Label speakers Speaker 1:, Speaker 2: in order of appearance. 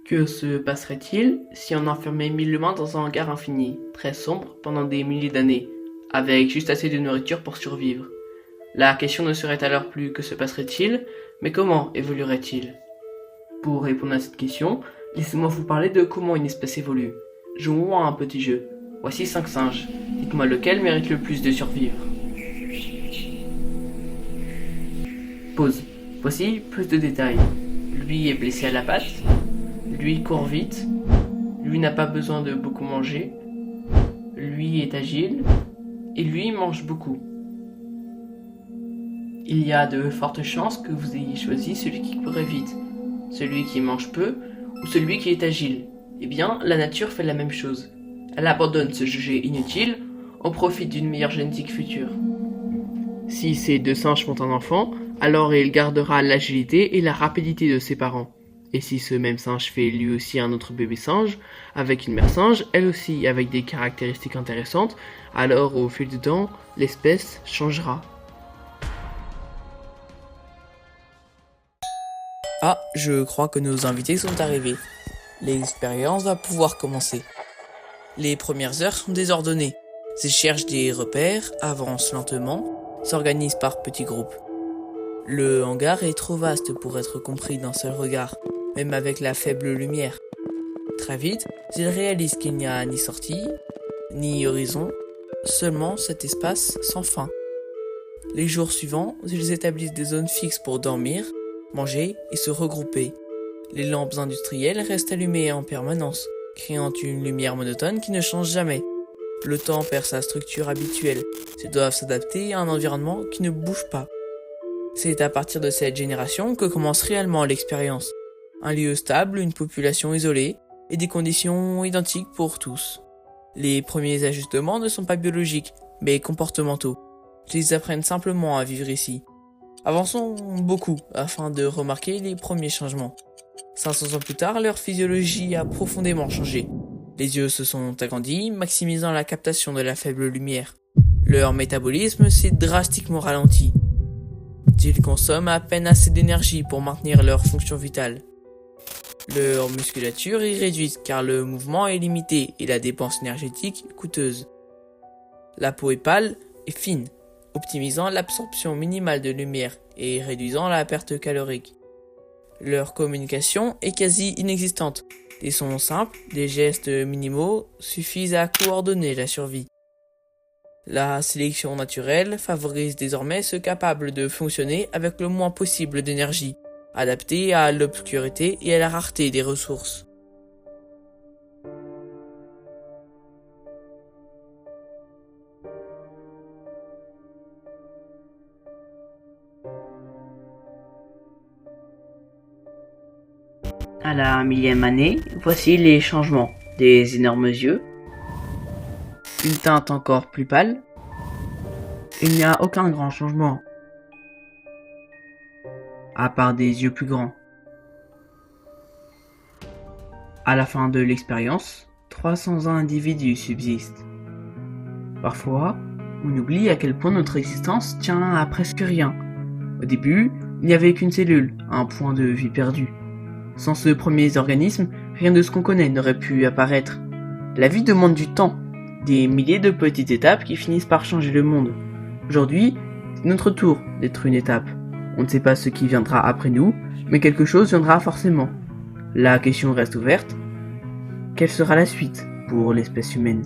Speaker 1: Que se passerait-il si on enfermait 1000 humains dans un hangar infini, très sombre, pendant des milliers d'années, avec juste assez de nourriture pour survivre? La question ne serait alors plus que se passerait-il, mais comment évoluerait-il? Pour répondre à cette question, laissez-moi vous parler de comment une espèce évolue. Jouons à un petit jeu. Voici 5 singes. Dites-moi lequel mérite le plus de survivre. Pause. Voici plus de détails. Lui est blessé à la patte. Lui court vite. Lui n'a pas besoin de beaucoup manger. Lui est agile. Et lui mange beaucoup. Il y a de fortes chances que vous ayez choisi celui qui courait vite, celui qui mange peu ou celui qui est agile. Eh bien, la nature fait la même chose. Elle abandonne ce jugé inutile au profit d'une meilleure génétique future. Si ces deux singes font un enfant, alors il gardera l'agilité et la rapidité de ses parents. Et si ce même singe fait lui aussi un autre bébé singe, avec une mère singe, elle aussi avec des caractéristiques intéressantes, alors au fil du temps, l'espèce changera.
Speaker 2: Ah, je crois que nos invités sont arrivés. L'expérience va pouvoir commencer. Les premières heures sont désordonnées. Ils cherchent des repères, avancent lentement, s'organisent par petits groupes. Le hangar est trop vaste pour être compris d'un seul regard, même avec la faible lumière. Très vite, ils réalisent qu'il n'y a ni sortie, ni horizon, seulement cet espace sans fin. Les jours suivants, ils établissent des zones fixes pour dormir, manger et se regrouper. Les lampes industrielles restent allumées en permanence, créant une lumière monotone qui ne change jamais. Le temps perd sa structure habituelle. Ils doivent s'adapter à un environnement qui ne bouge pas. C'est à partir de cette génération que commence réellement l'expérience. Un lieu stable, une population isolée et des conditions identiques pour tous. Les premiers ajustements ne sont pas biologiques, mais comportementaux. Ils apprennent simplement à vivre ici. Avançons beaucoup afin de remarquer les premiers changements. 500 ans plus tard, leur physiologie a profondément changé. Les yeux se sont agrandis, maximisant la captation de la faible lumière. Leur métabolisme s'est drastiquement ralenti. Ils consomment à peine assez d'énergie pour maintenir leur fonction vitale. Leur musculature est réduite car le mouvement est limité et la dépense énergétique coûteuse. La peau est pâle et fine, optimisant l'absorption minimale de lumière et réduisant la perte calorique. Leur communication est quasi inexistante. Des sons simples, des gestes minimaux suffisent à coordonner la survie. La sélection naturelle favorise désormais ceux capables de fonctionner avec le moins possible d'énergie, adaptés à l'obscurité et à la rareté des ressources.
Speaker 1: À la 1000e année, voici les changements. Des énormes yeux, une teinte encore plus pâle. Il n'y a aucun grand changement, à part des yeux plus grands. À la fin de l'expérience, 300 individus subsistent. Parfois, on oublie à quel point notre existence tient à presque rien. Au début, il n'y avait qu'une cellule, un point de vie perdu. Sans ce premier organisme, rien de ce qu'on connaît n'aurait pu apparaître. La vie demande du temps, des milliers de petites étapes qui finissent par changer le monde. Aujourd'hui, c'est notre tour d'être une étape. On ne sait pas ce qui viendra après nous, mais quelque chose viendra forcément. La question reste ouverte. Quelle sera la suite pour l'espèce humaine ?